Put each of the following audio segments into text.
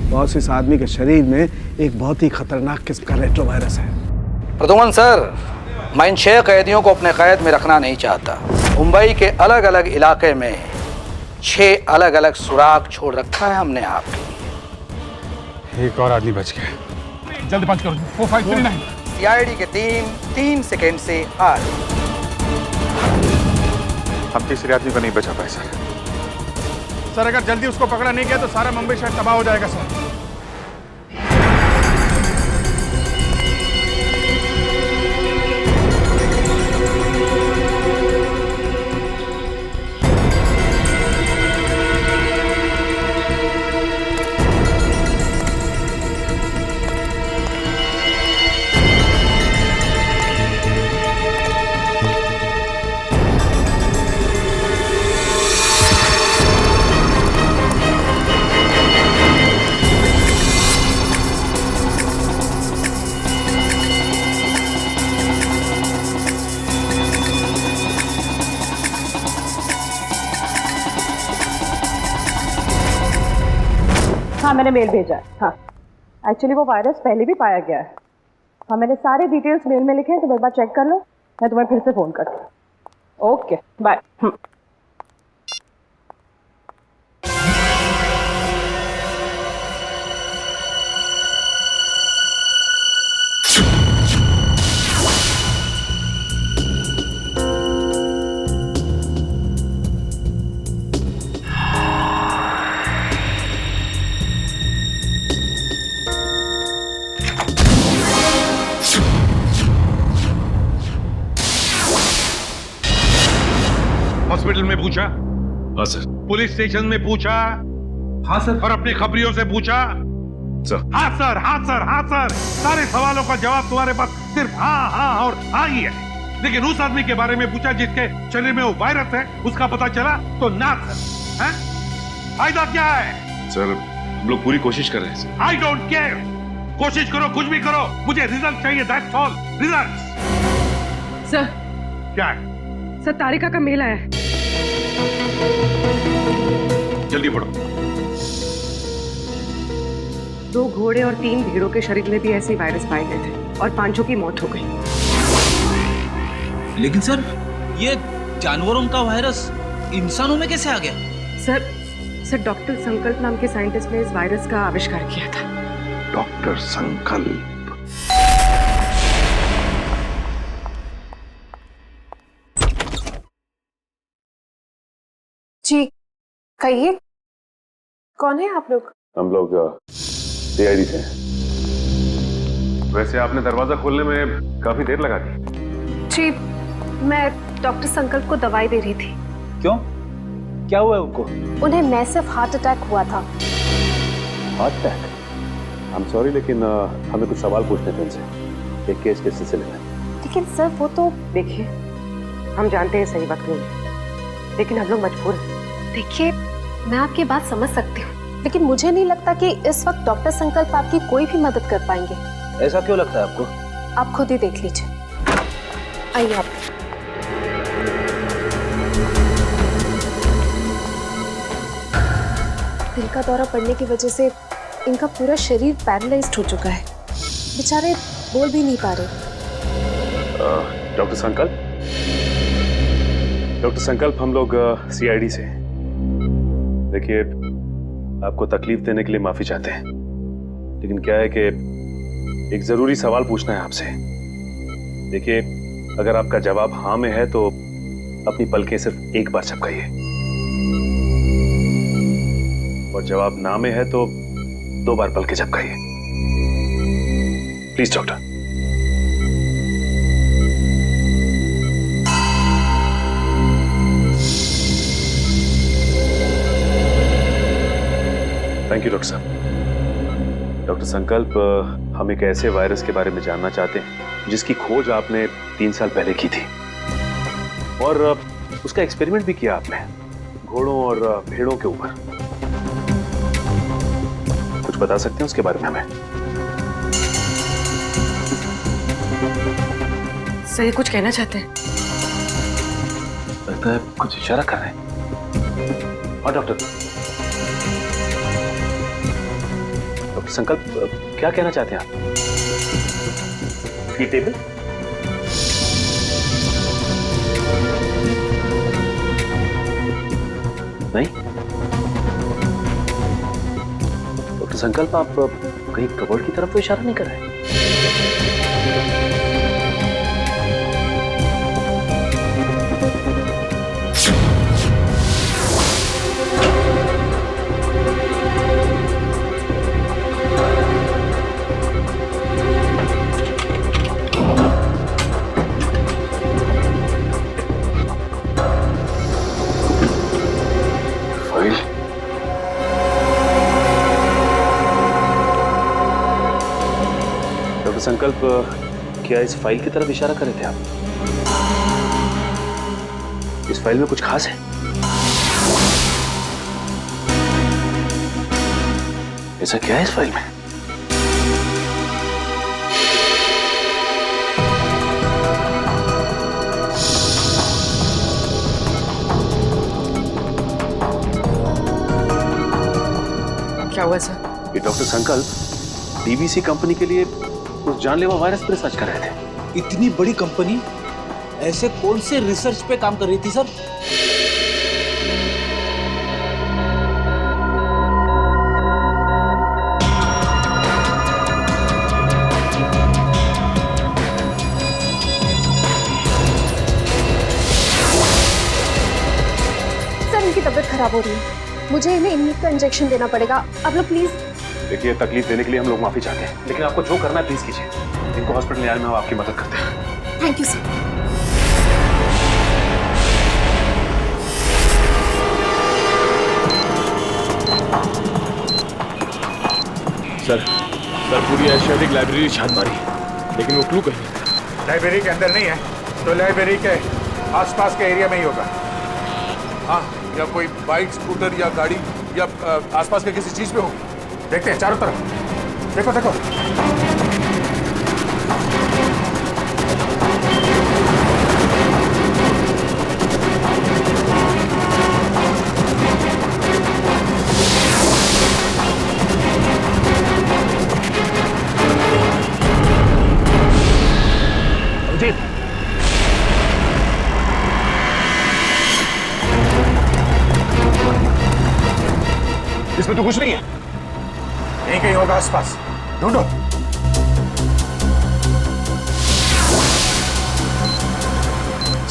Boss, इस आदमी के शरीर में एक बहुत ही खतरनाक किस्म का रेट्रोवायरस है। प्रदुमन सर, मैं इन 6 कैदियों को अपने कैद में रखना नहीं चाहता। मुंबई के अलग अलग इलाके में 6 अलग अलग सुराग छोड़ रखा है हमने आपके लिए। एक और आदमी बच गया। जल्दी पंच करो। 4539। सीआईडी के टीम 3 सेकेंड से हार। हम तीसरे आदमी को नहीं बचा पाए सर। अगर जल्दी उसको पकड़ा नहीं गया तो सारा मुंबई शहर तबाह हो जाएगा सर। हाँ, मैंने मेल भेजा है। हाँ, एक्चुअली वो वायरस पहले भी पाया गया है। हाँ, मैंने सारे डिटेल्स मेल में लिखे हैं, तुम एक बार चेक कर लो। मैं तुम्हें फिर से फ़ोन करती हूँ। Okay, bye. हॉस्पिटल में पूछा? हाँ सर। पुलिस स्टेशन में पूछा? हाँ सर। और अपने खबरियों से पूछा? सर। हाँ सर, हाँ सर, हाँ सर। सारे सवालों का जवाब तुम्हारे पास सिर्फ हाँ हाँ और हाँ ही है। लेकिन उस आदमी के बारे में पूछा जिसके शरीर में वो वायरस है, उसका पता चला तो ना सर। हैं? फायदा क्या है? सर, हम लोग पूरी कोशिश कर रहे हैं सर। I don't care. कोशिश करो, कुछ भी करो, मुझे रिजल्ट चाहिए। That's all. रिजल्ट। सर। क्या है? सर, तारिका का मेल आया है। जल्दी पढ़ो। 2 घोड़े और 3 भेड़ों के शरीर में भी ऐसे वायरस पाए गए थे और 5 की मौत हो गई। लेकिन सर, ये जानवरों का वायरस इंसानों में कैसे आ गया? सर, डॉक्टर संकल्प नाम के साइंटिस्ट ने इस वायरस का आविष्कार किया था। डॉक्टर संकल्प। जी कहिए, कौन है आप लोग? हम लोग सीआईडी से हैं। वैसे आपने दरवाजा खोलने में काफी देर लगा दी। जी, मैं डॉक्टर संकल्प को दवाई दे रही थी। क्यों? क्या हुआ है उनको? उन्हें मैसिव हार्ट अटैक हुआ था। Heart attack? I am sorry, लेकिन हमें कुछ सवाल पूछने थे उनसे एक केस के सिलसिले में। लेकिन सर, वो तो देखिए, हम जानते हैं सही वक्त नहीं है, लेकिन हम लोग मजबूर हैं। देखिए, मैं आपकी बात समझ सकती हूँ, लेकिन मुझे नहीं लगता कि इस वक्त डॉक्टर संकल्प आपकी कोई भी मदद कर पाएंगे। ऐसा क्यों लगता है आपको? आप खुद ही देख लीजिए। आइए आप। दिल का दौरा पड़ने की वजह से इनका पूरा शरीर पैरालाइज्ड हो चुका है। बेचारे बोल भी नहीं पा रहे। डॉक्टर संकल्प, हम लोग सीआईडी से हैं। देखिए, आपको तकलीफ देने के लिए माफी चाहते हैं, लेकिन क्या है कि एक जरूरी सवाल पूछना है आपसे। देखिए, अगर आपका जवाब हाँ में है तो अपनी पलकें सिर्फ एक बार झपकाइए, और जवाब ना में है तो 2 बार पलकें झपकाइए। Please doctor. Thank you doctor साहब। डॉक्टर संकल्प, हम एक ऐसे वायरस के बारे में जानना चाहते हैं जिसकी खोज आपने 3 साल पहले की थी, और उसका एक्सपेरिमेंट भी किया आपने घोड़ों और भेड़ों के ऊपर। कुछ बता सकते हैं उसके बारे में हमें? सही कुछ कहना चाहते हैं? लगता है कुछ इशारा कर रहे हैं। और डॉक्टर, डॉक्टर संकल्प क्या कहना चाहते हैं आप? ये टेबल? नहीं डॉक्टर संकल्प, आप कहीं कबर्ड की तरफ तो इशारा नहीं कर रहे? संकल्प, क्या इस फाइल की तरफ इशारा कर रहे थे आप? इस फाइल में कुछ खास है? ऐसा क्या है इस फाइल में? क्या हुआ सर? ये डॉक्टर संकल्प डीवीसी कंपनी के लिए उस जानलेवा वायरस पर रिसर्च कर रहे थे। इतनी बड़ी कंपनी ऐसे कौन से रिसर्च पे काम कर रही थी सर? सर इनकी तबीयत खराब हो रही है, मुझे इन्हें इन्हीं का इंजेक्शन देना पड़ेगा। आप लोग प्लीज। देखिए, तकलीफ देने के लिए हम लोग माफी चाहते हैं, लेकिन आपको जो करना है प्लीज कीजिए। इनको हॉस्पिटल ले आने में हम आपकी मदद करते हैं। Thank you sir. सर पूरी एशियाटिक लाइब्रेरी छान मारी, लेकिन वो क्लू कहीं नहीं। लाइब्रेरी के अंदर नहीं है तो लाइब्रेरी के आसपास के एरिया में ही होगा। हाँ, या कोई बाइक, स्कूटर या गाड़ी या आसपास के किसी चीज पे हो। देखते हैं चारों तरफ। देखो देखो। इसमें तो कुछ नहीं है। यहीं कहीं होगा आसपास, ढूंढो।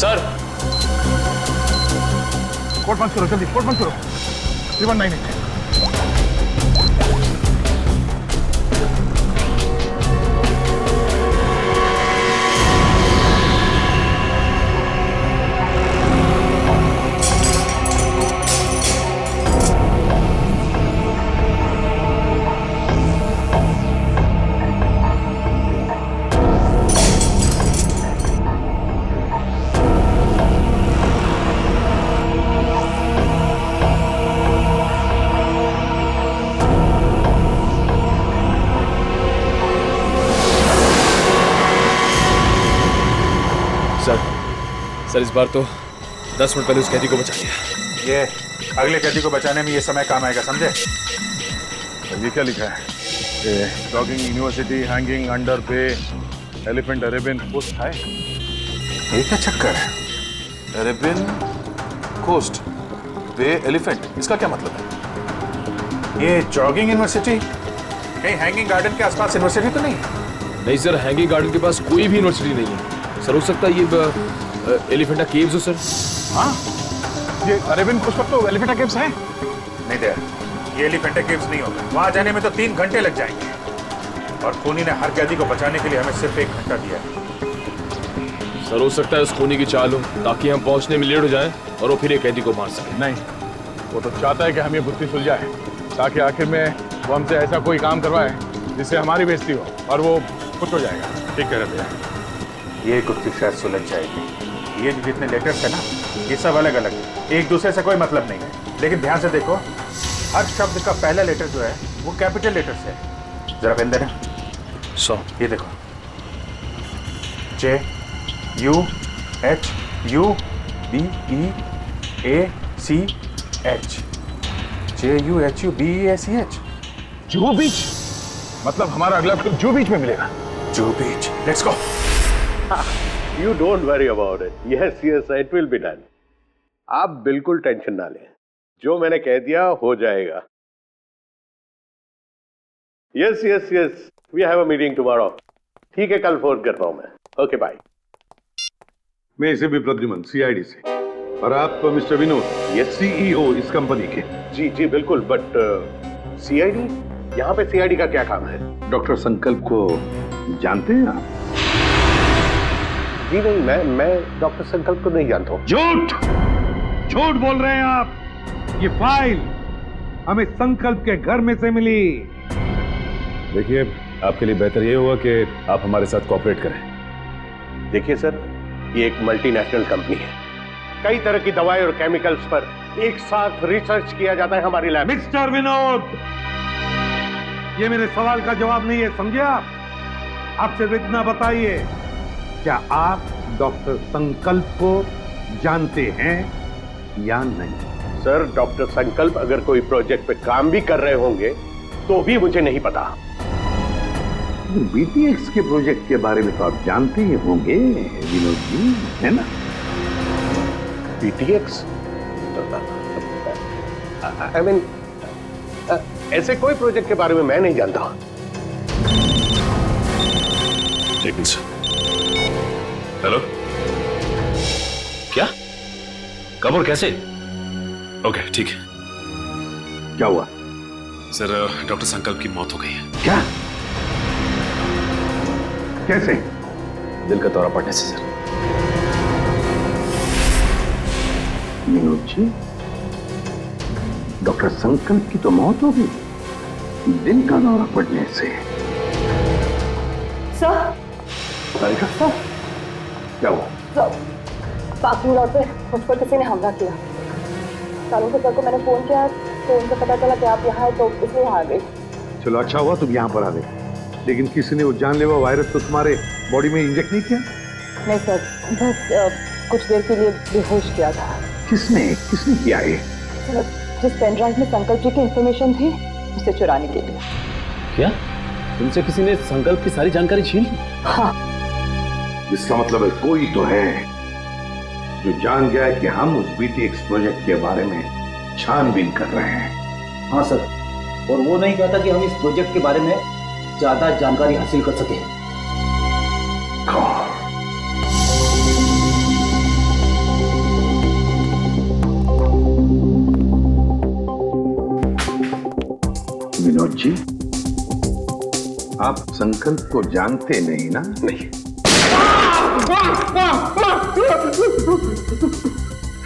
सर कोर्ट बंद करो, जल्दी कोर्ट बंद करो। 319। सर इस बार तो 10 मिनट पहले उस कैदी को बचा लिया। ये अगले कैदी को बचाने में ये समय काम आएगा, समझे? ये क्या लिखा है? जॉगिंग यूनिवर्सिटी, हैंगिंग अंडर पे, एलिफेंट अरेबियन कोस्ट है। ये क्या चक्कर है? अरेबियन कोस्ट पे एलिफेंट, इसका क्या मतलब है? ये जॉगिंग यूनिवर्सिटी कहीं हैंगिंग गार्डन के आसपास यूनिवर्सिटी तो नहीं? नहीं सर, हैंगिंग गार्डन के पास कोई भी यूनिवर्सिटी नहीं है सर। हो सकता है ये एलिफेंटा केव्स हो सर। हाँ, ये अरेबियन कोस्ट पर तो एलिफेंटा केव्स हैं। नहीं दे, ये एलिफेंटा केव्स नहीं होगा। वहां जाने में तो 3 घंटे लग जाएंगे, और खूनी ने हर कैदी को बचाने के लिए हमें सिर्फ 1 घंटा दिया है। सर हो सकता है उस खूनी की चाल हो, ताकि हम पहुंचने में लेट हो जाएं और वो फिर एक कैदी को मार सके। नहीं, वो तो चाहता है कि हम ये गुत्थी सुलझाए, ताकि आखिर में वो हमसे ऐसा कोई काम करवाए जिससे हमारी बेइज्जती हो और वो खुश हो जाएगा। ठीक कह रहे भैया। ये गुत्थी शायद सुलझ जाएगी। ये जितने लेटर्स है ना, ये सब अलग अलग, एक दूसरे से कोई मतलब नहीं है। लेकिन ध्यान से देखो, हर शब्द का पहला लेटर जो है वो कैपिटल लेटर से है। जरा पेन देना। ये देखो, JUHUBEACH, JUHUBEACH। जुहू बीच? मतलब हमारा अगला ट्रिप जू बीच में मिलेगा। Juhu beach, let's go. You don't worry about it. Yes, yes, it will be done. आप बिल्कुल टेंशन ना लें, जो मैंने कह दिया हो जाएगा। Yes, yes, yes. We have a meeting tomorrow. ठीक है, कल फोन करता हूं मैं। Okay bye. मैं इसे भी प्रद्युमन सीआईडी से, और आप मिस्टर विनोद, Yes. सीईओ इस कंपनी के। जी जी बिल्कुल, बट सीआईडी, यहाँ पे सीआईडी का क्या काम है? डॉक्टर संकल्प को जानते हैं आप? जी नहीं, मैं डॉक्टर संकल्प को नहीं जानता हूँ। झूठ बोल रहे हैं आप। ये फाइल हमें संकल्प के घर में से मिली। देखिए, आपके लिए बेहतर ये होगा कि आप हमारे साथ कोऑपरेट करें। देखिए सर, ये एक मल्टीनेशनल कंपनी है, कई तरह की दवाई और केमिकल्स पर एक साथ रिसर्च किया जाता है हमारी लैब। मिस्टर विनोद, ये मेरे सवाल का जवाब नहीं है, समझे आप? आप सिर्फ इतना बताइए, क्या आप डॉक्टर संकल्प को जानते हैं या नहीं? सर, डॉक्टर संकल्प अगर कोई प्रोजेक्ट पे काम भी कर रहे होंगे तो भी मुझे नहीं पता। बीटीएक्स के प्रोजेक्ट के बारे में तो आप जानते ही होंगे विनोद जी, है ना? बीटीएक्स? आई मीन, ऐसे कोई प्रोजेक्ट के बारे में मैं नहीं जानता। हेलो, क्या? कब और कैसे? ओके, ठीक है। क्या हुआ? सर, डॉक्टर संकल्प की मौत हो गई है। क्या? कैसे? दिल का दौरा पड़ने से, सर। विनोद जी, डॉक्टर संकल्प की तो मौत हो गई, दिल का दौरा पड़ने से। सर, सर, क्या हुआ? सर, पार्किंग लॉट पे मुझ पर किसी ने हमला किया। सालों के सर को मैंने फोन किया तो उनको पता चला कि आप यहाँ हैं, तो इसलिए यहाँ आ गई। चलो, अच्छा हुआ तुम यहाँ पर आ गए, लेकिन किसी ने वो जानलेवा वायरस तो तुम्हारे बॉडी में इंजेक्ट नहीं किया? नहीं सर, बस कुछ देर के लिए बेहोश किया था। किसने किया ये? सर, जिस पेन ड्राइव में संकल्प जी की इंफॉर्मेशन थी, उसे चुराने के लिए। क्या? तुमसे किसी ने संकल्प की सारी जानकारी छीन ली? हाँ। इसका मतलब है कोई तो है जो जान गया कि हम उस बीटीएक्स प्रोजेक्ट के बारे में छानबीन कर रहे हैं। हाँ सर, और वो नहीं चाहता कि हम इस प्रोजेक्ट के बारे में ज्यादा जानकारी हासिल कर सकें। विनोद जी, आप संकल्प को जानते नहीं ना? नहीं।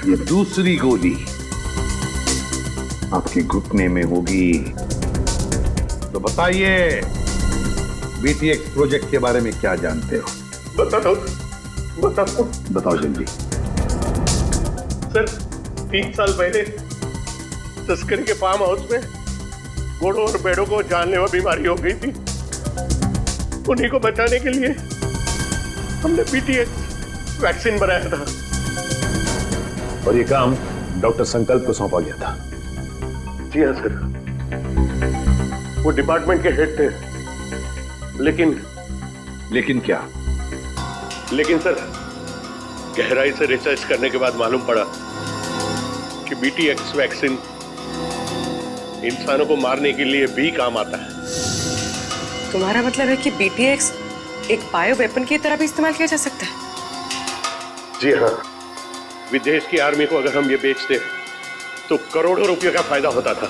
ये दूसरी गोली आपके घुटने में होगी। तो बताइए, बीटीएक्स प्रोजेक्ट के बारे में क्या जानते हो? बताओ जल्दी। सर, 3 साल पहले तस्करी के फार्म हाउस में घोड़ों और भेड़ों को जानलेवा बीमारी हो गई थी। उन्हीं को बचाने के लिए हमने बीटीएक्स वैक्सीन बनाया था। और ये काम डॉक्टर संकल्प को सौंपा गया था। जी हाँ सर, वो डिपार्टमेंट के हेड थे, लेकिन क्या? लेकिन सर, गहराई से रिसर्च करने के बाद मालूम पड़ा कि बीटीएक्स वैक्सीन इंसानों को मारने के लिए भी काम आता है। तुम्हारा मतलब है कि बीटीएक्स एक बायो वेपन की तरह भी इस्तेमाल किया जा सकता है? जी हाँ, विदेश की आर्मी को अगर हम ये बेचते तो करोड़ों रुपयों का फायदा होता था।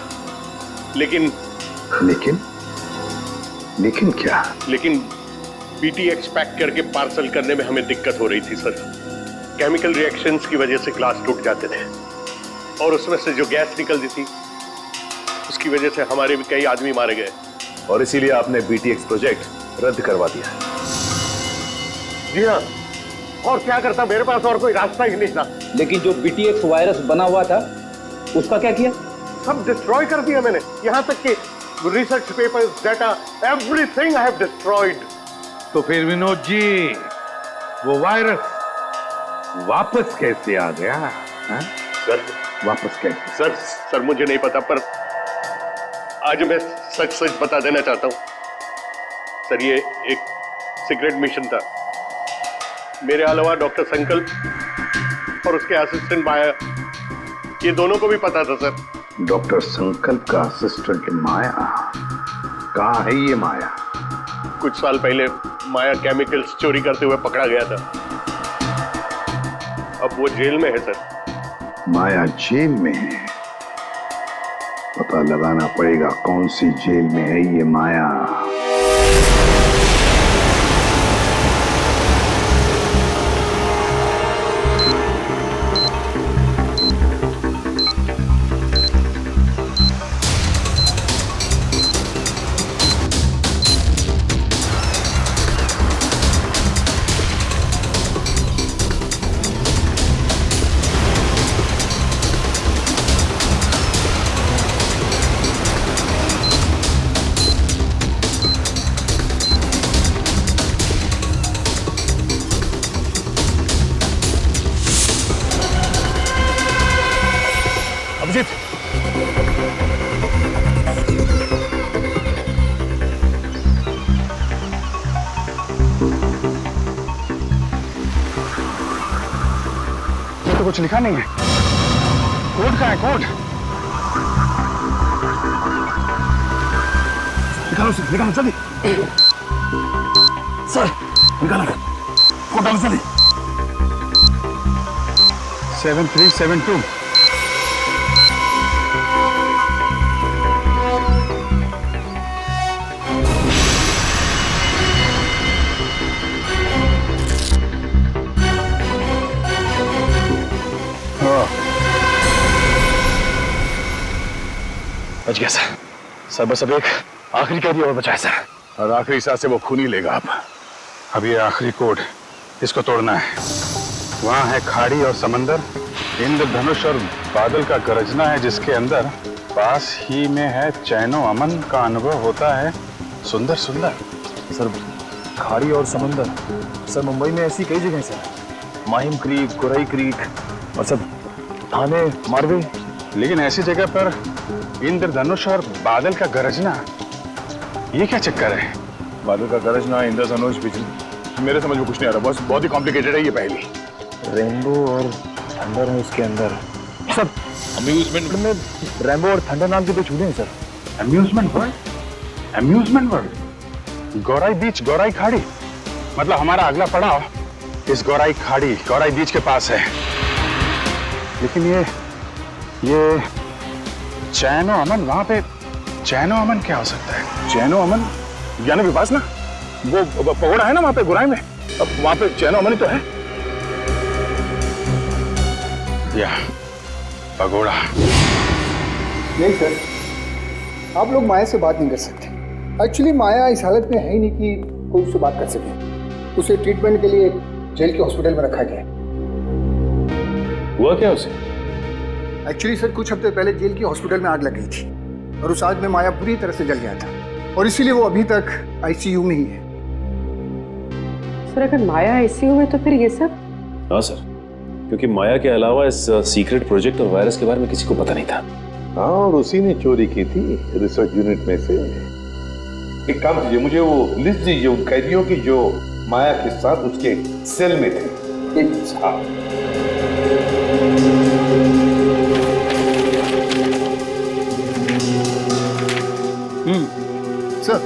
लेकिन क्या? लेकिन बीटीएक्स पैक करके पार्सल करने में हमें दिक्कत हो रही थी सर। केमिकल रिएक्शंस की वजह से ग्लास टूट जाते थे, और उसमें से जो गैस निकलती थी उसकी वजह से हमारे भी कई आदमी मारे गए। और इसीलिए आपने बीटीएक्स प्रोजेक्ट रद्द करवा दिया। जी हाँ, और क्या करता, मेरे पास और कोई रास्ता ही नहीं था। लेकिन जो बीटीएक्स वायरस बना हुआ था, उसका क्या किया? सब डिस्ट्रॉय कर दिया मैंने, यहाँ तक कि research papers, data, everything I have destroyed. तो फिर विनोद जी, वो वायरस वापस कैसे आ गया? हाँ? सर, वापस कैसे? सर मुझे नहीं पता, पर आज मैं सच बता देना चाहता हूँ सर ये एक सीक्रेट मिशन था। मेरे अलावा डॉक्टर संकल्प और उसके असिस्टेंट माया, ये दोनों को भी पता था सर। डॉक्टर संकल्प का असिस्टेंट माया? कहाँ है ये माया? कुछ साल पहले माया केमिकल्स चोरी करते हुए पकड़ा गया था। अब वो जेल में है सर। माया जेल में है? पता लगाना पड़ेगा कौन सी जेल में है ये माया। अभिजीत, ये तो कुछ लिखा नहीं है। कोड का है कोड। निकालो सर, निकालो जल्दी। सर निकालो कोड, डालो जल्दी। 7372। बच गया सर। सर बस अब एक आखिरी कैदी और बचा है सर। और आखिरी सांस से वो खून ही लेगा अब ये आखिरी कोड, इसको तोड़ना है। वहां है खाड़ी और समंदर, इंद्रधनुष और बादल का गरजना है जिसके अंदर पास ही में है चैनो अमन का अनुभव होता है सुंदर सुंदर। सर खाड़ी और समंदर, सर मुंबई में ऐसी कई जगह हैं सर। माहिम क्रीक, गुराई क्रीक और सब थाने, मारवे। लेकिन ऐसी जगह पर इंद्रधनुष और बादल का गरजना, ये क्या चक्कर है? बादल का गरजना, इंद्रधनुष, बिजली, मेरे समझ में कुछ नहीं आ रहा। बहुत ही कॉम्प्लिकेटेड है ये पहली। रेनबो और थंडर है उसके अंदर। सर अम्यूजमेंट में रेनबो और थंडर नाम के दो चूहे हैं sir. Amusement world? Amusement world? Gorai beach, Gorai खाड़ी, मतलब हमारा अगला पड़ाव इस गौराई खाड़ी, गौराई बीच के पास है। लेकिन ये चैनो अमन, वहां पे चैनो अमन क्या हो सकता है? चैनो अमन यानी विपासना, वो पगोड़ा है ना वहां पे गुराई में, अब वहां पे चैनो अमन ही तो है। या पगोड़ा। नहीं सर, आप लोग माया से बात नहीं कर सकते। एक्चुअली माया इस हालत में है ही नहीं कि कोई उससे बात कर सके। उसे ट्रीटमेंट के लिए जेल के हॉस्पिटल में रखा गया। हुआ क्या उसे? एक्चुअली सर कुछ हफ्ते पहले जेल की हॉस्पिटल में आग लग गई थी और उस आग में माया पूरी तरह से जल गया था और इसीलिए वो अभी तक आईसीयू में ही है। सर अगर माया आईसीयू में तो फिर ये सब? हाँ सर, क्योंकि माया के अलावा इस सीक्रेट प्रोजेक्ट और वायरस के बारे में किसी को पता नहीं था। हाँ, और उसी ने चोरी की थी रिसर्च यूनिट में से। एक काम कीजिए, मुझे वो लिस्ट दीजिए उन कैदियों की जो माया के साथ उसके सेल में थे। हाँ। सर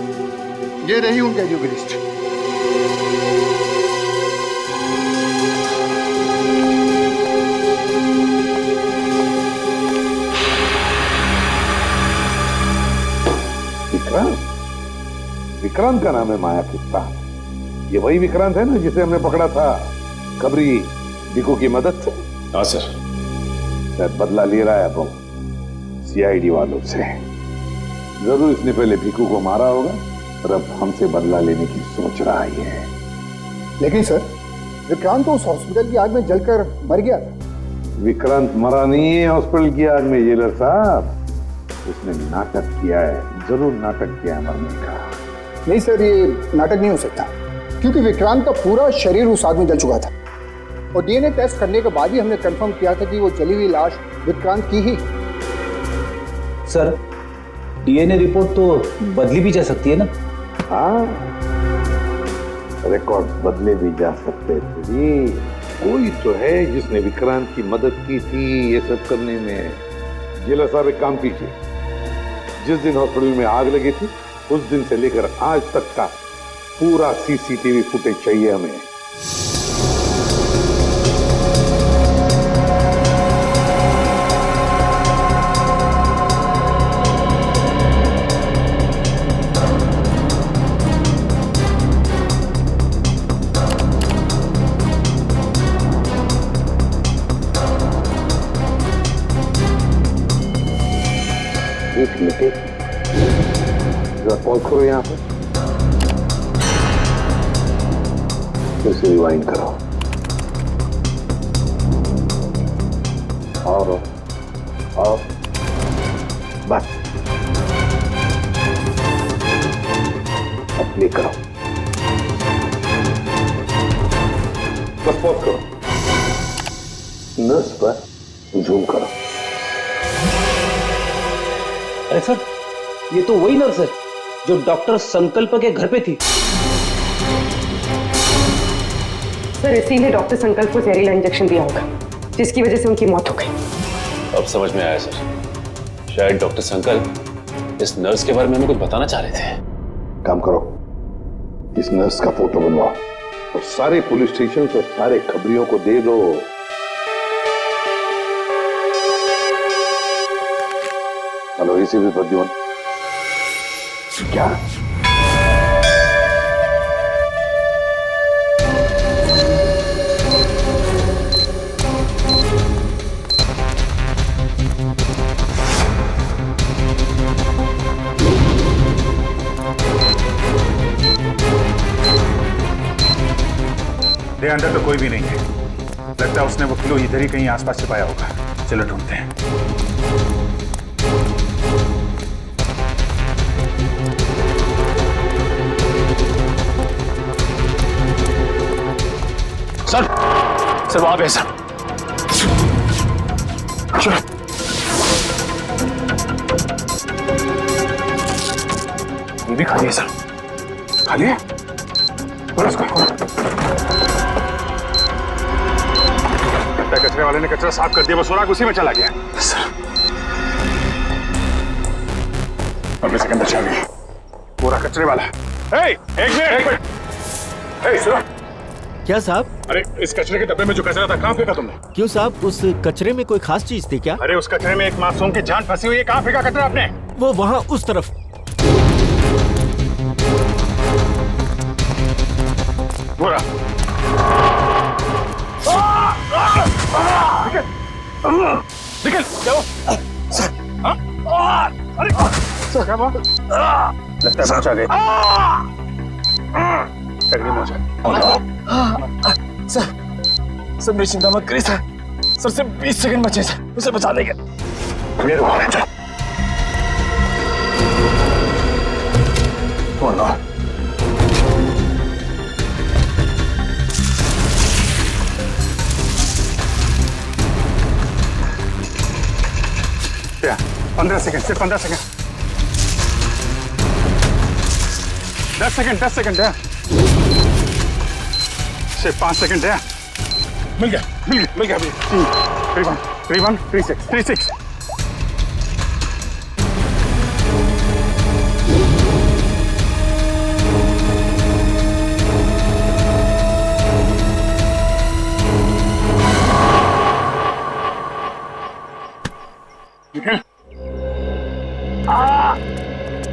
ये रही उन कैदियों की लिस्ट। विक्रांत का नाम है माया के साथ। ये वही विक्रांत है ना जिसे हमने पकड़ा था खबरी भिकू की मदद से? हाँ सर। शायद बदला ले रहा है वो सीआईडी वालों से। जरूर इसने पहले भिकू को मारा होगा और अब हमसे बदला लेने की सोच रहा है। लेकिन सर विक्रांत तो उस हॉस्पिटल की आग में जलकर मर गया था। विक्रांत मरा नहीं है हॉस्पिटल की आग में जेलर साहब, उसने नाटक किया है, जरूर नाटक किया है मरने का। नहीं सर, ये नाटक नहीं हो सकता क्योंकि विक्रांत का पूरा शरीर उस आग में जल चुका था और डीएनए टेस्ट करने के बाद ही हमने कंफर्म किया था कि वो जली हुई लाश विक्रांत की ही। सर डीएनए रिपोर्ट तो बदली भी जा सकती है ना? हाँ, रिकॉर्ड बदले भी जा सकते थे। कोई तो है जिसने विक्रांत की मदद की थी ये सब करने में। जेलर साहब एक काम कीजिए, जिस दिन हॉस्पिटल में आग लगी थी उस दिन से लेकर आज तक का पूरा सीसीटीवी फुटेज चाहिए हमें। एक मिनट, जरा पॉज करो यहाँ पर, फिर से रिवाइंड करो। और बस अब प्ले करो, बस पॉज करो, नर्स पर जूम करो। अरे सर, ये तो वही नर्स है जो डॉक्टर संकल्प के घर पे थी। सर इसीलिए डॉक्टर संकल्प को जहरीला इंजेक्शन दिया होगा, जिसकी वजह से उनकी मौत हो गई। अब समझ में आया सर, शायद डॉक्टर संकल्प इस नर्स के बारे में हमें कुछ बताना चाह रहे थे। काम करो, इस नर्स का फोटो बनवाओ और सारे पुलिस स्टेशन और सारे खबरियों को दे दो। हेलो एसीपी प्रद्युमन, क्या अंदर तो कोई भी नहीं है, लगता है उसने वो किलो इधर ही कहीं आसपास छिपाया होगा। चलो ढूंढते हैं। सर वहां पे सर, चलो। ये भी खाली है सर, खाली है। बोलो उसको। कचरे वाले ने कचरा साफ कर दिया, वो सुराग उसी में चला गया। सर अपने से अंदर चल गई, पूरा कचरे वाला। एक मिनट, सुनो। क्या साहब? अरे इस कचरे के डब्बे में जो कचरा था कहाँ फेंका तुमने? क्यों साहब, उस कचरे में कोई खास चीज थी क्या? अरे उस कचरे में एक मासूम की जान फंसी हुई है, कहाँ फेंका कचरा आपने? वो वहाँ उस तरफ। पूरा निकल जाओ। सर, अरे सर क्या बात? लगता है पहुंचा गए। सर मेरी चिंता मत करिए सर सिर्फ 20 सेकंड बचे सर, उसे बचा देंगे। क्या 15 सेकंड, सिर्फ 15 सेकंड, 10 सेकंड है, सिर्फ 5 सेकंड है। मिल गया अभी। 3-1, 3-6।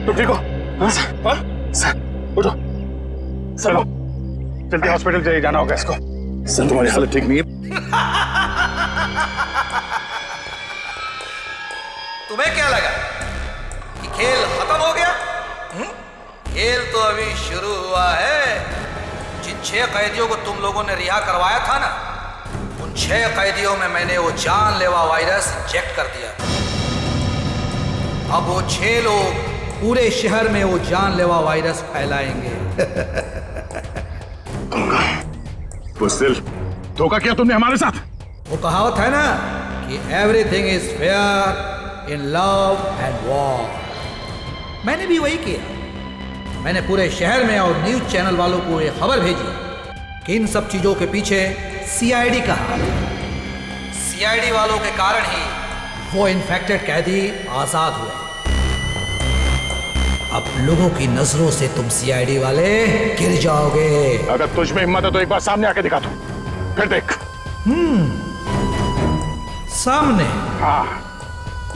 तुम ठीक हो? हाँ सर, उठो, चलो जल्दी हॉस्पिटल चाहिए, जाना होगा इसको। सर तुम्हारी हालत ठीक नहीं है। तुम्हें क्या लगा कि खेल खत्म हो गया? खेल तो अभी शुरू हुआ है। जिन 6 कैदियों को तुम लोगों ने रिहा करवाया था ना, उन 6 कैदियों में मैंने वो जानलेवा वायरस इंजेक्ट कर दिया। अब वो 6 लोग पूरे शहर में वो जानलेवा वायरस फैलाएंगे। बुज़दिल, धोखा किया तुमने हमारे साथ। वो कहावत है ना कि everything is fair in love and war. मैंने भी वही किया। मैंने पूरे शहर में और न्यूज चैनल वालों को ये खबर भेजी कि इन सब चीजों के पीछे सीआईडी का हाथ है। सीआईडी वालों के कारण ही वो इन्फेक्टेड कैदी आजाद हुए। अब लोगों की नजरों से तुम सीआईडी वाले गिर जाओगे। अगर तुझ में हिम्मत है तो एक बार सामने आके दिखा तू, फिर देख। सामने? हाँ,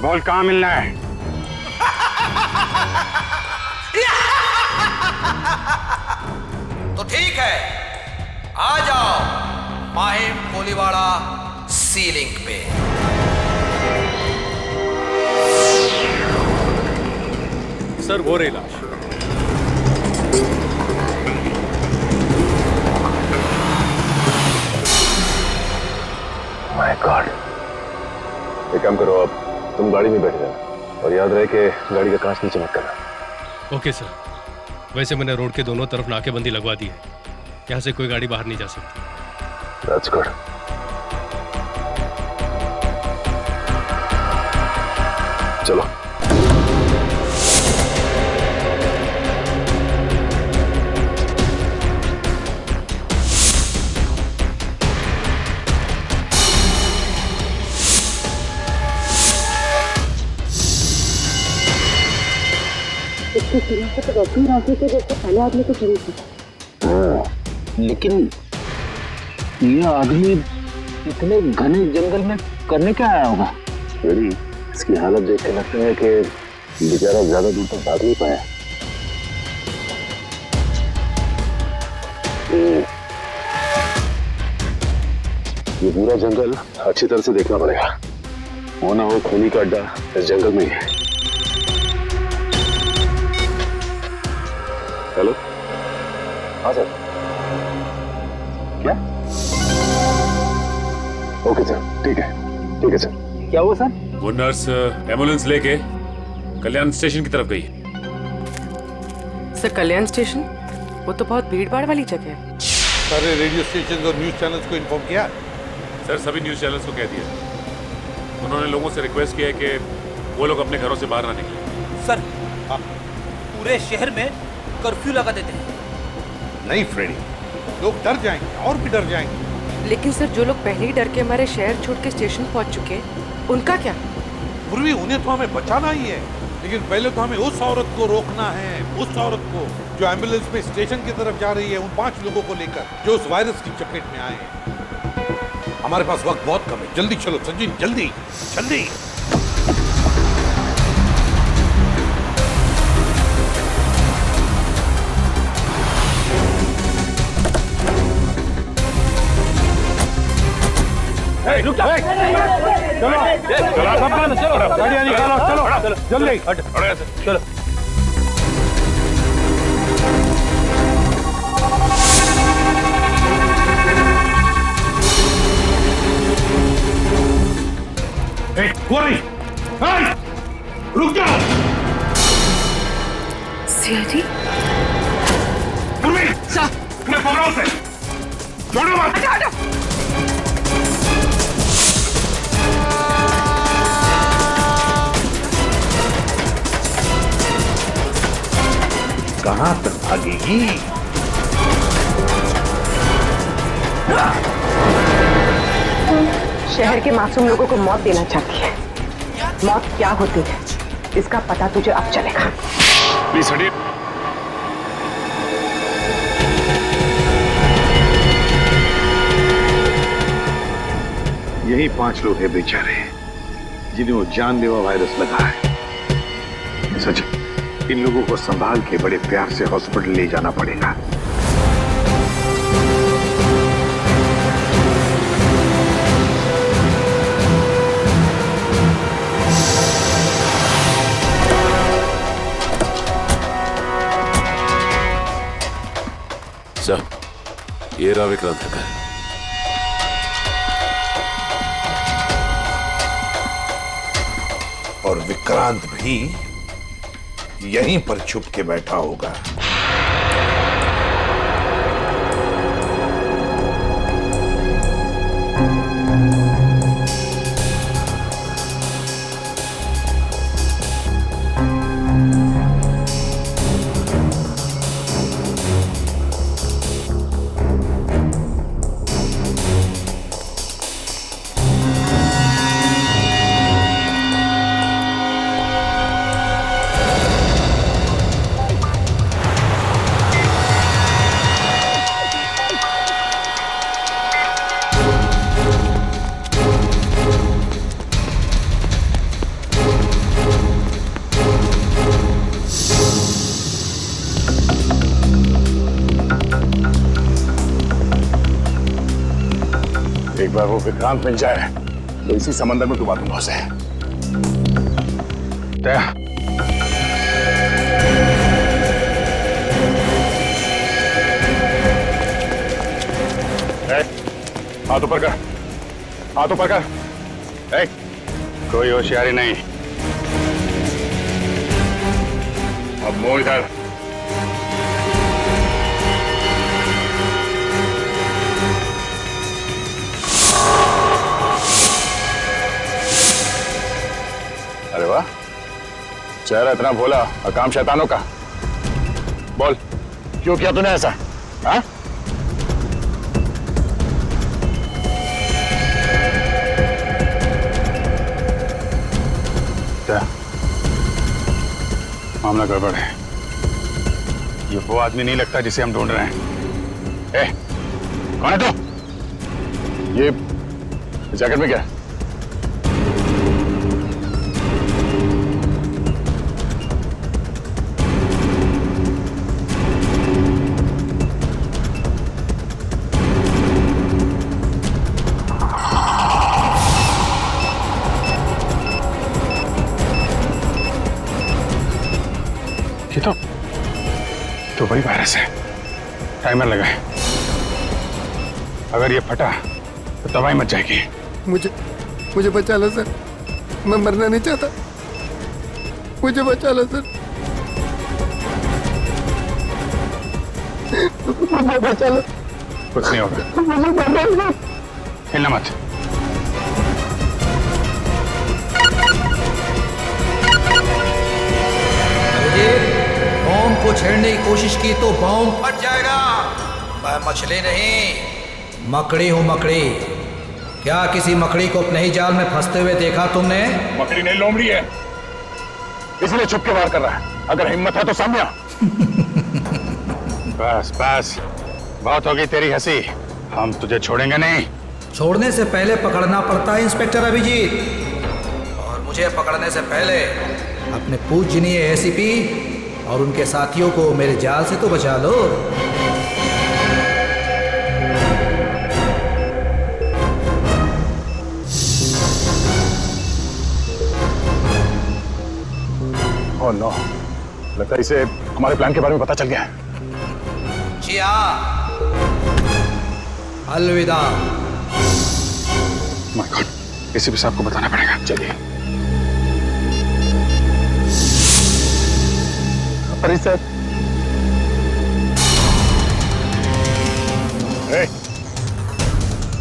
बोल कहाँ मिलना है? तो ठीक है, आ जाओ माहिम कोलीवाड़ा सी लिंक पे। सर वो रही लाश। My God. एक काम करो, अब तुम गाड़ी में बैठ जाना और याद रहे कि गाड़ी का कांच नीचे मत करना। Okay sir. वैसे मैंने रोड के दोनों तरफ नाकेबंदी लगवा दी है, यहाँ से कोई गाड़ी बाहर नहीं जा सकती। That's good. चलो। इसकी शनाख्त तो वैसी राखी से जैसे पहले आदमी को चली थी। लेकिन ये आदमी इतने घने जंगल में करने क्या आया होगा? मेरी इसकी हालत देख के लगता है कि बेचारा ज्यादा दूर तक भाग नहीं पाया। ये पूरा जंगल अच्छी तरह से देखना पड़ेगा, वो ना हो खूनी का अड्डा इस जंगल में ही है। हेलो, हाँ सर। क्या? ओके सर, ठीक है सर। क्या हुआ सर? वो नर्स एम्बुलेंस लेके कल्याण स्टेशन की तरफ गई। सर कल्याण स्टेशन? वो तो बहुत भीड़ भाड़ वाली जगह है। सारे रेडियो स्टेशन और न्यूज चैनल्स को इन्फॉर्म किया? सर सभी न्यूज चैनल्स को कह दिया। उन्होंने लोगों से रिक्वेस्ट किया है कि वो लोग अपने घरों से बाहर ना निकलें। सर पूरे शहर में कर्फ्यू लगा देते हैं। नहीं फ्रेडी, लोग डर जाएंगे और भी डर जाएंगे। लेकिन सर जो लोग पहले ही डर के हमारे शहर छोड़ के स्टेशन पहुंच चुके हैं, उनका क्या? पूर्वी उन्हें तो हमें बचाना ही है, लेकिन पहले तो हमें उस औरत को रोकना है, उस औरत को जो एम्बुलेंस में स्टेशन की तरफ जा रही है, उन 5 लोगों को लेकर जो उस वायरस की चपेट में आए हैं। हमारे पास वक्त बहुत कम है, जल्दी चलो सचिन, जल्दी जल्दी। रुक जा। चलो गाड़ियाँ निकालो, चलो जल्दी चलो। रुक जाओ। सीआईडी? अपने पकड़ो से, छोड़ो मत। कहां तक भागेगी? शहर के मासूम लोगों को मौत देना चाहती है। मौत क्या होती है इसका पता तुझे अब चलेगा। प्लीज हटिए। यही 5 लोग हैं बेचारे जिन्हें वो जानलेवा वायरस लगा है। सच, इन लोगों को संभाल के बड़े प्यार से हॉस्पिटल ले जाना पड़ेगा। सर, ये रहा विक्रांत का घर। और विक्रांत भी यहीं पर छुप के बैठा होगा। बार वो विक्रांत मिल जाए तो इसी समंदर में डुबा दूंगा उसे। हाथ ऊपर कर, हाथ ऊपर कर। कोई होशियारी नहीं। अब मुंह इधर। अरे वाह, चेहरा इतना भोला और काम शैतानों का। बोल, क्यों किया तूने ऐसा? हाँ? क्या मामला गड़बड़ है? ये वो आदमी नहीं लगता जिसे हम ढूंढ रहे हैं। ए, कौन है तू? ये जैकेट में क्या है? तो वही वायरस है। टाइमर लगा है। अगर ये फटा तो तबाही मच जाएगी। मुझे बचा लो सर, मैं मरना नहीं चाहता। मुझे बचा लो सर, मुझे बचा लो। कुछ नहीं होगा, हिलना मत। बॉम्ब को छेड़ने की कोशिश की तो बॉम्ब फट जाएगा। मैं मछली नहीं, मकड़ी हूँ, मकड़ी। क्या किसी मकड़ी को अपने ही जाल में फंसते हुए देखा तुमने? मकड़ी नहीं, लोमड़ी है, इसलिए छुप के वार कर रहा है। अगर हिम्मत है तो सामने आ। बस बस, बहुत होगी तेरी हंसी। हम तुझे छोड़ेंगे नहीं। छोड़ने से पहले पकड़ना पड़ता है इंस्पेक्टर अभिजीत, और मुझे पकड़ने से पहले अपने पूजनीय एसीपी और उनके साथियों को मेरे जाल से तो बचा लो। ओह नो, लगता है इसे हमारे प्लान के बारे में पता चल गया है। जी हाँ, अलविदा। माय गॉड, एसीपी साहब को बताना पड़ेगा। चलिए। अरे सर,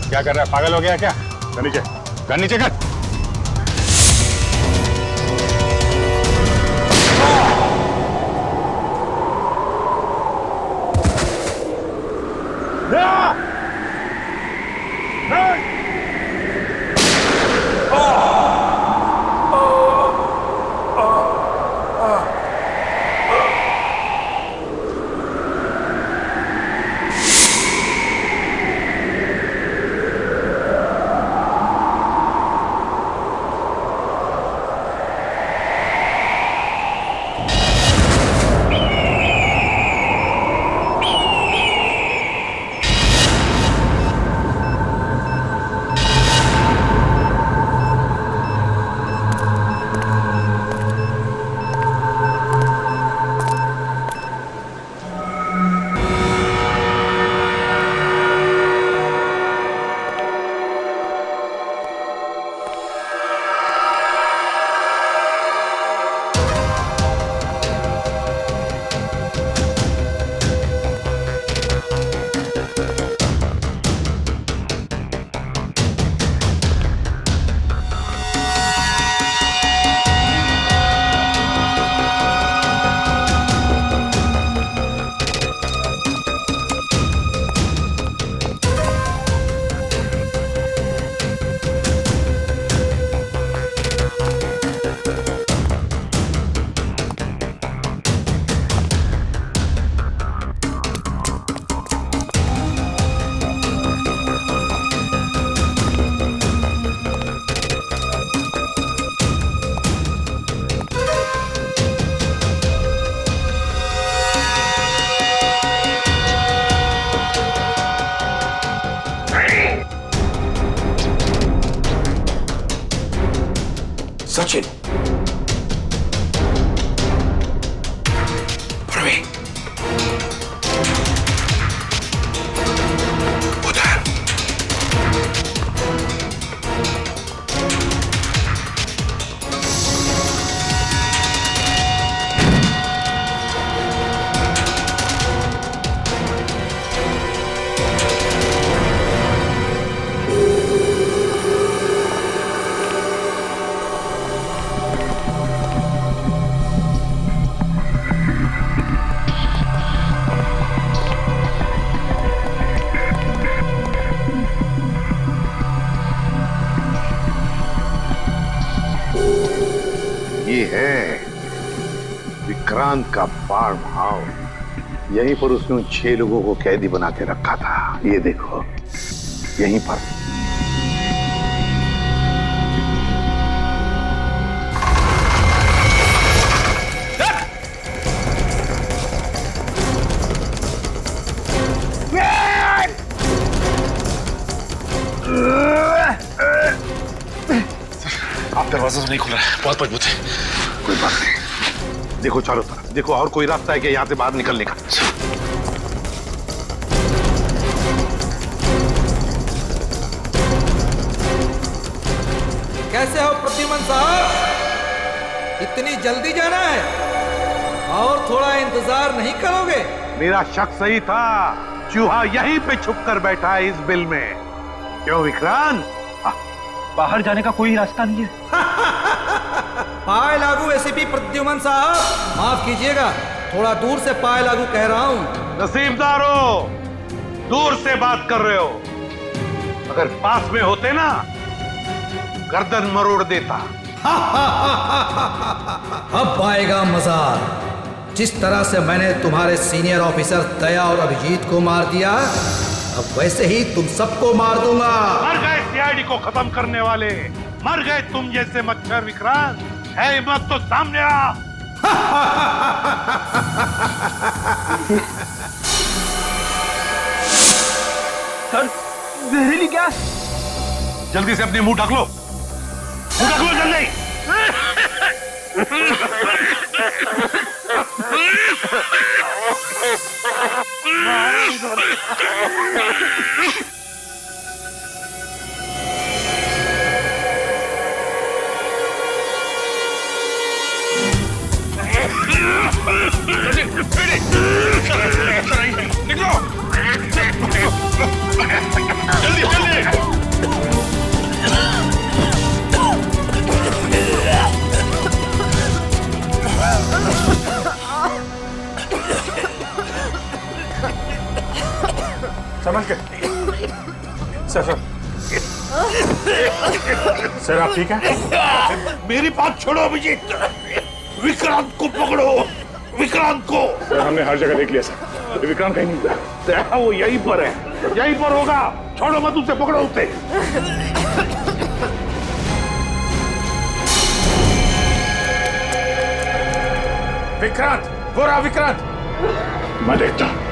क्या कर रहा है? पागल हो गया क्या? गन नीचे कर। सचिन, प्रवीण, उधर। ये है विक्रांत का फार्म हाउस। यहीं पर उसने उन 6 लोगों को कैदी बना के रखा था। ये देखो, यहीं पर। आप दरवाजा तो नहीं खुल रहा है, बहुत मजबूत है। कोई बात नहीं, देखो चारों तरफ, देखो और कोई रास्ता है कि यहाँ से बाहर निकलने का। कैसे हो प्रद्युमन साहब? इतनी जल्दी जाना है और थोड़ा इंतजार नहीं करोगे? मेरा शक सही था, चूहा यहीं पे छुप कर बैठा है इस बिल में। क्यों विक्रांत? बाहर जाने का कोई रास्ता नहीं है। पाए लागू एसीपी प्रद्युमन साहब, माफ कीजिएगा, थोड़ा दूर से पाए लागू कह रहा हूँ। नसीबदारो, दूर से बात कर रहे हो, अगर पास में होते ना गर्दन मरोड़ देता। अब आएगा मजा। जिस तरह से मैंने तुम्हारे सीनियर ऑफिसर दया और अभिजीत को मार दिया, अब वैसे ही तुम सबको मार दूंगा। मर गए सीआईडी को खत्म करने वाले, मर गए तुम जैसे मच्छर। विक्रांत, है हिम्मत तो सामने आ। सर, जहरीली गैस। जल्दी से अपने मुंह ढक लो, मुंह ढक लो जल्दी। समझ गए? सर सर आप ठीक हैं? मेरी बात छोड़ो अभिजीत, विक्रांत को पकड़ो, विक्रांत को। सर हमने हर जगह देख लिया सर, विक्रांत कहीं नहीं मिला। वो यहीं पर है, यहीं पर होगा। छोड़ो मत उसे, पकड़ो उसे। विक्रांत, वो रहा विक्रांत। मैं देखता हूं।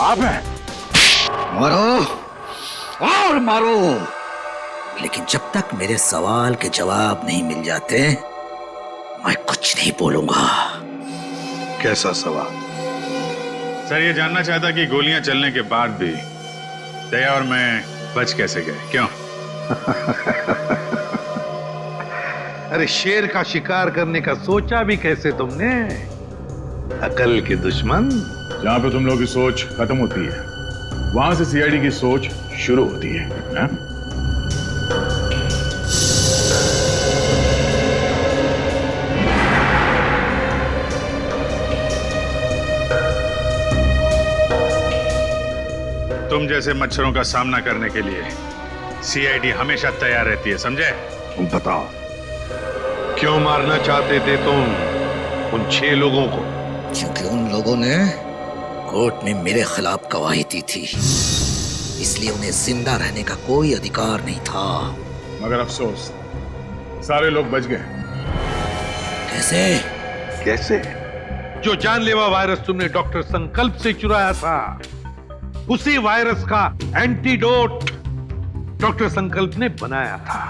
आप हैं? मारो और मारो, लेकिन जब तक मेरे सवाल के जवाब नहीं मिल जाते मैं कुछ नहीं बोलूंगा। कैसा सवाल? सर ये जानना चाहता कि गोलियां चलने के बाद भी दया और मैं बच कैसे गए, क्यों? अरे शेर का शिकार करने का सोचा भी कैसे तुमने? अकल के दुश्मन। जहां पे तुम लोगों की सोच खत्म होती है वहां से सीआईडी की सोच शुरू होती है, ना? तुम जैसे मच्छरों का सामना करने के लिए सीआईडी हमेशा तैयार रहती है, समझे? तुम बताओ, क्यों मारना चाहते थे तुम उन 6 लोगों को? क्योंकि उन लोगों ने कोर्ट में मेरे खिलाफ गवाही दी थी, इसलिए उन्हें जिंदा रहने का कोई अधिकार नहीं था। मगर अफसोस सारे लोग बच गए। कैसे? कैसे? जो जानलेवा वायरस तुमने डॉक्टर संकल्प से चुराया था, उसी वायरस का एंटीडोट डॉक्टर संकल्प ने बनाया था।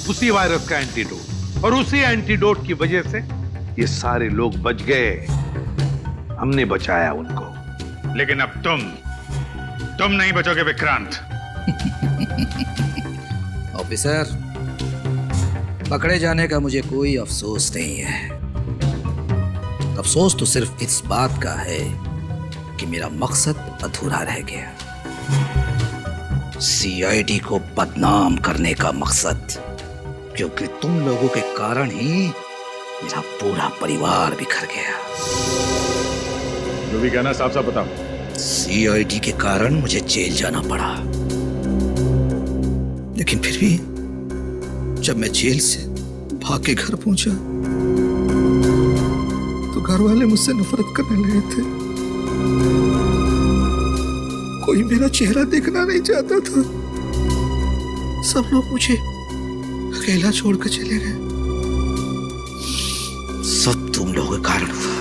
उसी वायरस का एंटीडोट, और उसी एंटीडोट की वजह से ये सारे लोग बच गए। हमने बचाया उनको। लेकिन अब तुम नहीं बचोगे विक्रांत। ऑफिसर, पकड़े जाने का मुझे कोई अफसोस नहीं है। अफसोस तो सिर्फ इस बात का है कि मेरा मकसद अधूरा रह गया। सीआईडी को बदनाम करने का मकसद, क्योंकि तुम लोगों के कारण ही मेरा पूरा परिवार बिखर गया। जो भी कहना साफ साफ बताओ। सीआईडी के कारण मुझे जेल जाना पड़ा, लेकिन फिर भी जब मैं जेल से भाग के घर पहुंचा तो घर वाले मुझसे नफरत करने लगे थे। कोई मेरा चेहरा देखना नहीं चाहता था। सब लोग मुझे अकेला छोड़कर चले गए। सब तुम लोगों के कारण हुआ।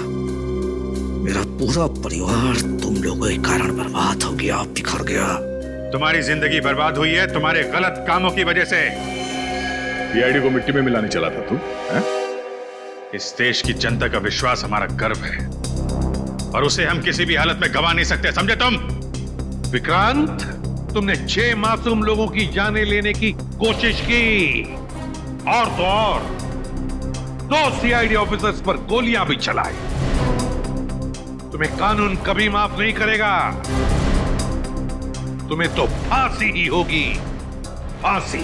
मेरा पूरा परिवार तुम लोगों के कारण बर्बाद हो गया, बिखर गया। तुम्हारी जिंदगी बर्बाद हुई है तुम्हारे गलत कामों की वजह से। सीआईडी को मिट्टी में मिलाने चला था तू, हैं? इस देश की जनता का विश्वास हमारा गर्व है, और उसे हम किसी भी हालत में गंवा नहीं सकते, समझे तुम? विक्रांत, तुमने 6 मासूम लोगों की जानें लेने की कोशिश की, और तो और 2 सीआईडी ऑफिसर्स पर गोलियां भी चलाई। तुम्हें कानून कभी माफ नहीं करेगा। तुम्हें तो फांसी ही होगी, फांसी।